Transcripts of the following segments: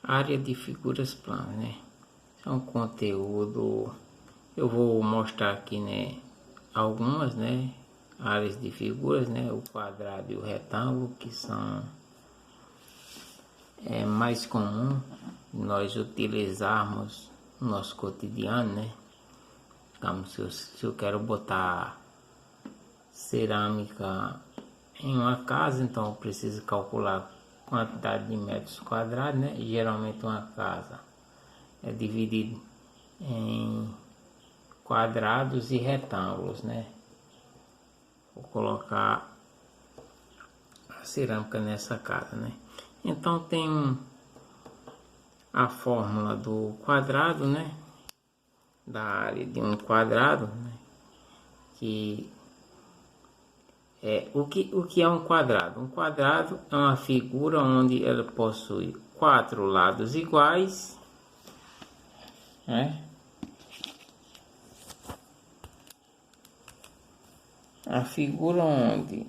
Área de figuras planas, né? É um conteúdo. Eu vou mostrar aqui, né, algumas, né, áreas de figuras, né, o quadrado e o retângulo, que são mais comum nós utilizarmos no nosso cotidiano, né? Como se eu quero botar cerâmica em uma casa, então eu preciso calcular a quantidade de metros quadrados, né? Geralmente uma casa é dividida em quadrados e retângulos, né? Vou colocar a cerâmica nessa casa, né? Então tem a fórmula do quadrado, né? Da área de um quadrado, né? Que o que é um quadrado? Um quadrado é uma figura onde ela possui 4 lados iguais, né? A figura onde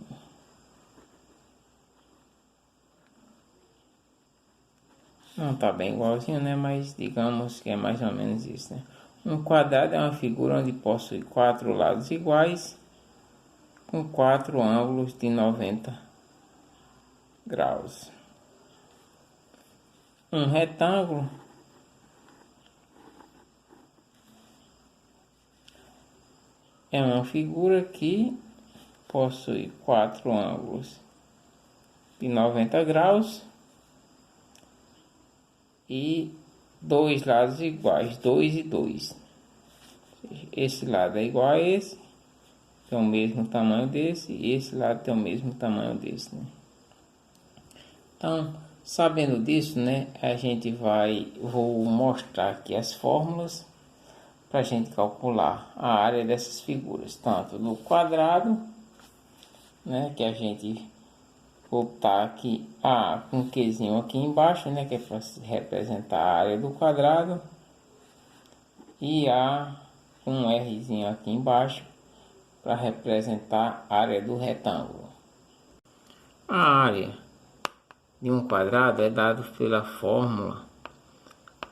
não está bem igualzinho, né? Mas digamos que é mais ou menos isso, né? Um quadrado é uma figura onde possui 4 lados iguais com 4 ângulos de 90 graus. Um retângulo é uma figura que possui 4 ângulos de 90 graus e 2 lados iguais, 2 e 2. Esse lado é igual a esse, tem o mesmo tamanho desse, e esse lado tem o mesmo tamanho desse, né? Então, sabendo disso, né, vou mostrar aqui as fórmulas para a gente calcular a área dessas figuras, tanto do quadrado, né, que a gente vou botar aqui A com um Qzinho aqui embaixo, né, que é para representar a área do quadrado, e A com um Rzinho aqui embaixo para representar a área do retângulo. A área de um quadrado é dado pela fórmula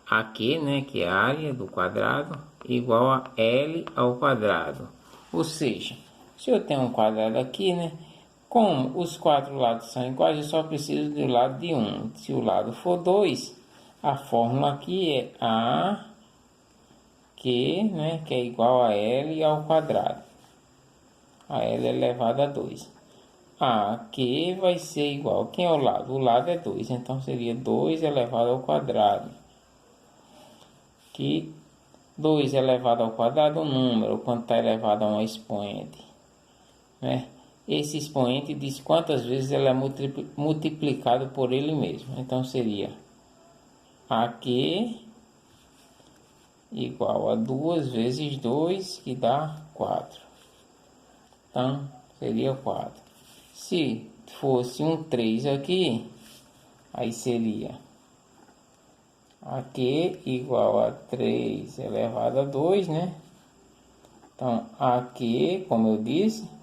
aqui, né, que é a área do quadrado igual a L ao quadrado. Ou seja, se eu tenho um quadrado aqui, né, como os 4 lados são iguais, eu só preciso do lado de um. Se o lado for 2, a fórmula aqui é AQ, né, que é igual a L ao quadrado. A L elevado a 2. AQ vai ser igual. Quem é o lado? O lado é 2, então seria 2 elevado ao quadrado. Que 2 elevado ao quadrado é um número, quando está elevado a um expoente, né? Esse expoente diz quantas vezes ele é multiplicado por ele mesmo. Então seria aqui igual a 2 vezes 2, que dá 4. Então seria 4. Se fosse um 3 aqui, aí seria aqui igual a 3 elevado a 2, né? Então aqui, como eu disse,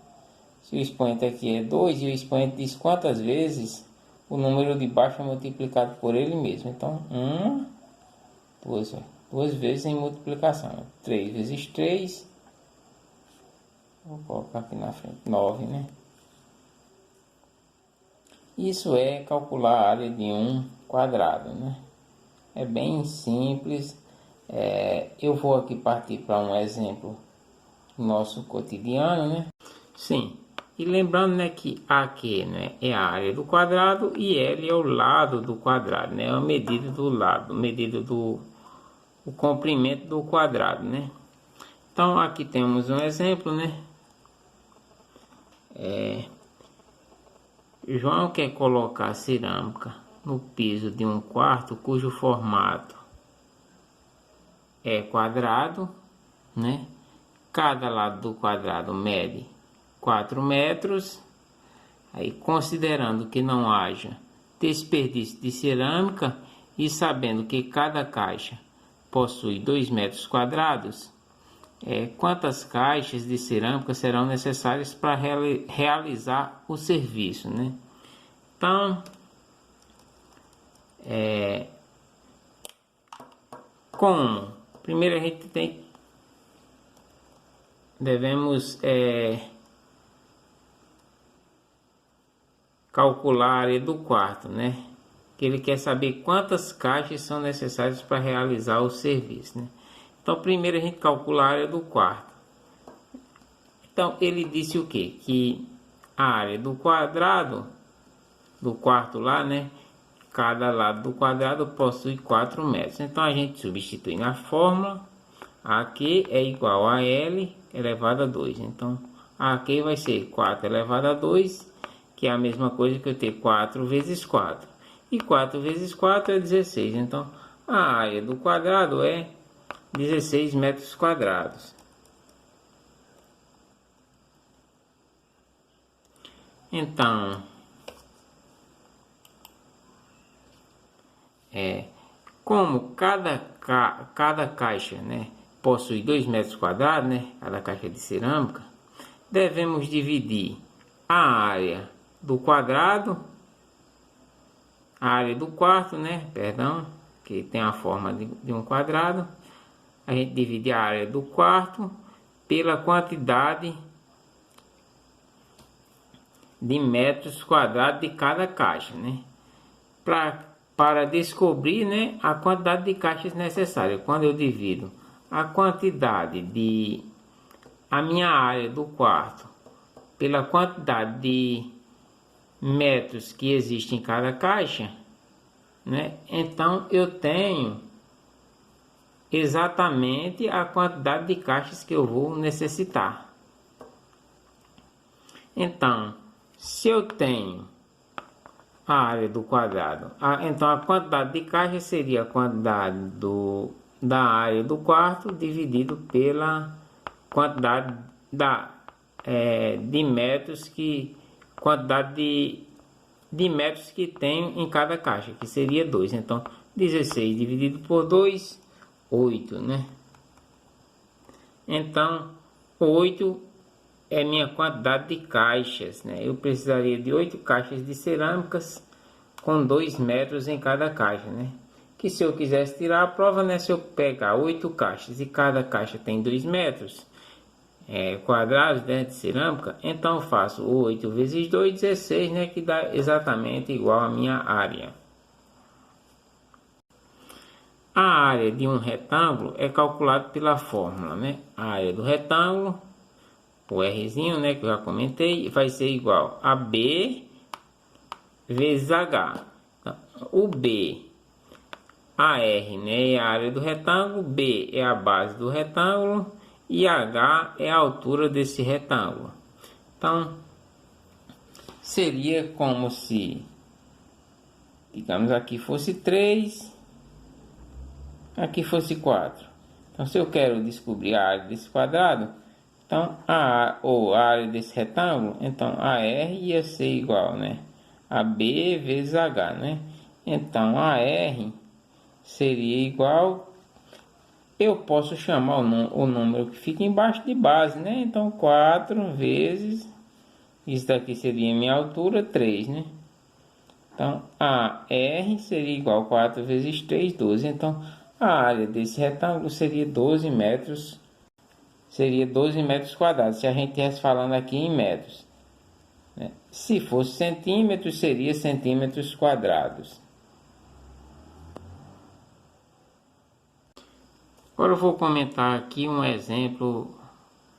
se o expoente aqui é 2 e o expoente diz quantas vezes o número de baixo é multiplicado por ele mesmo. Então, 2 vezes em multiplicação. 3 vezes 3. Vou colocar aqui na frente. 9, né? Isso é calcular a área de um quadrado, né? É bem simples. Eu vou aqui partir para um exemplo do nosso cotidiano, né? Sim. E lembrando, né, que aqui, né, é a área do quadrado e L é o lado do quadrado, né? É a medida do lado, medida do o comprimento do quadrado, né? Então aqui temos um exemplo, né? João quer colocar cerâmica no piso de um quarto cujo formato é quadrado, né? Cada lado do quadrado mede 4 metros. Aí, considerando que não haja desperdício de cerâmica e sabendo que cada caixa possui 2 metros quadrados, quantas caixas de cerâmica serão necessárias para realizar o serviço, né? Então, Como? Primeiro a gente devemos calcular a área do quarto, né? Que ele quer saber quantas caixas são necessárias para realizar o serviço, né? Então, primeiro a gente calcula a área do quarto. Então, ele disse o quê? Que a área do quadrado, do quarto lá, né? Cada lado do quadrado possui 4 metros. Então, a gente substitui na fórmula. AQ é igual a L elevado a 2. Então, AQ vai ser 4 elevado a 2, que é a mesma coisa que eu ter 4 vezes 4. E 4 vezes 4 é 16. Então, a área do quadrado é 16 metros quadrados. Então, como cada caixa, né, possui 2 metros quadrados, né, cada caixa de cerâmica, devemos dividir a área do quadrado, a área do quarto, né, perdão, que tem a forma de um quadrado. A gente divide a área do quarto pela quantidade de metros quadrados de cada caixa, né? Para descobrir, né, a quantidade de caixas necessárias. Quando eu divido a quantidade de a minha área do quarto pela quantidade de metros que existe em cada caixa, né? Então eu tenho exatamente a quantidade de caixas que eu vou necessitar. Então, se eu tenho a área do quadrado, então a quantidade de caixas seria a quantidade da área do quarto dividido pela quantidade de metros de metros que tem em cada caixa, que seria 2. Então, 16 dividido por 2, 8, né? Então, 8 é minha quantidade de caixas, né? Eu precisaria de 8 caixas de cerâmicas com 2 metros em cada caixa, né? Que se eu quisesse tirar a prova, né? Se eu pegar 8 caixas e cada caixa tem 2 metros quadrados, né, de cerâmica, então eu faço 8 vezes 2, 16, né? Que dá exatamente igual a minha área. A área de um retângulo é calculada pela fórmula, né? A área do retângulo, o Rzinho, né, que eu já comentei, vai ser igual a B vezes H. Então, o B, a R, né, é a área do retângulo, B é a base do retângulo e H é a altura desse retângulo. Então, seria como se, digamos, aqui fosse 3, aqui fosse 4. Então, se eu quero descobrir a área desse quadrado, então, a área desse retângulo, então a R ia ser igual, né, a B vezes H, né? Então, a R seria igual, eu posso chamar o número que fica embaixo de base, né? Então, 4 vezes, isso daqui seria minha altura, 3, né? Então, a R seria igual a 4 vezes 3, 12. Então, a área desse retângulo seria 12 metros. Seria 12 metros quadrados, se a gente estivesse falando aqui em metros, né? Se fosse centímetros, seria centímetros quadrados. Agora eu vou comentar aqui um exemplo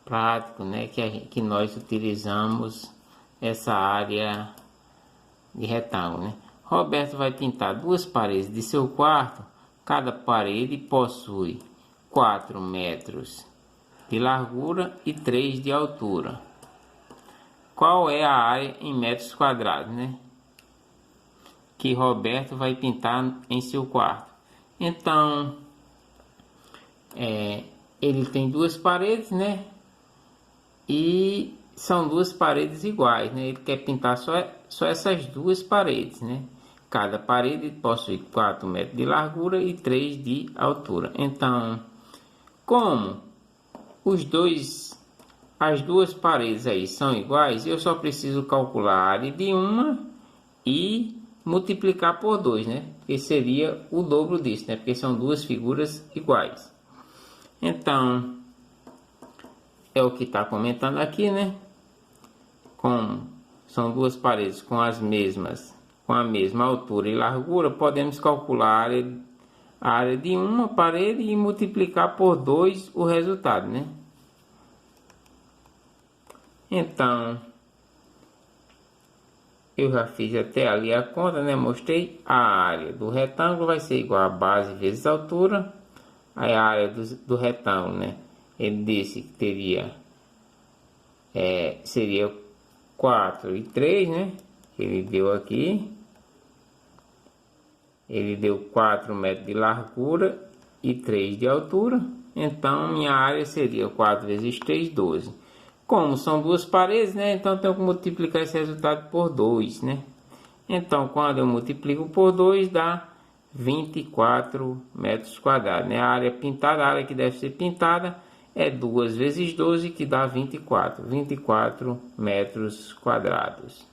prático, né? Que nós utilizamos essa área de retângulo, né? Roberto vai pintar 2 paredes de seu quarto. Cada parede possui 4 metros de largura e 3 de altura. Qual é a área em metros quadrados, né, que Roberto vai pintar em seu quarto? Então, ele tem 2 paredes, né, e são 2 paredes iguais, né? Ele quer pintar só essas 2 paredes, né? Cada parede possui 4 metros de largura e 3 de altura. Então, como as 2 paredes aí são iguais, eu só preciso calcular a área de uma e multiplicar por 2, né? Que seria o dobro disso, né? Porque são duas figuras iguais. Então, é o que está comentando aqui, né? São duas paredes com a mesma altura e largura, podemos calcular a área de uma parede e multiplicar por 2 o resultado, né? Então, eu já fiz até ali a conta, né? Mostrei a área do retângulo vai ser igual a base vezes a altura. Aí a área do retângulo, né? Ele disse que seria 4 e 3, né? Ele deu aqui. Ele deu 4 metros de largura e 3 de altura. Então, minha área seria 4 vezes 3, 12. Como são duas paredes, né? Então, tenho que multiplicar esse resultado por 2, né? Então, quando eu multiplico por 2, dá 24 metros quadrados, né? A área pintada, a área que deve ser pintada é 2 vezes 12, que dá 24 metros quadrados.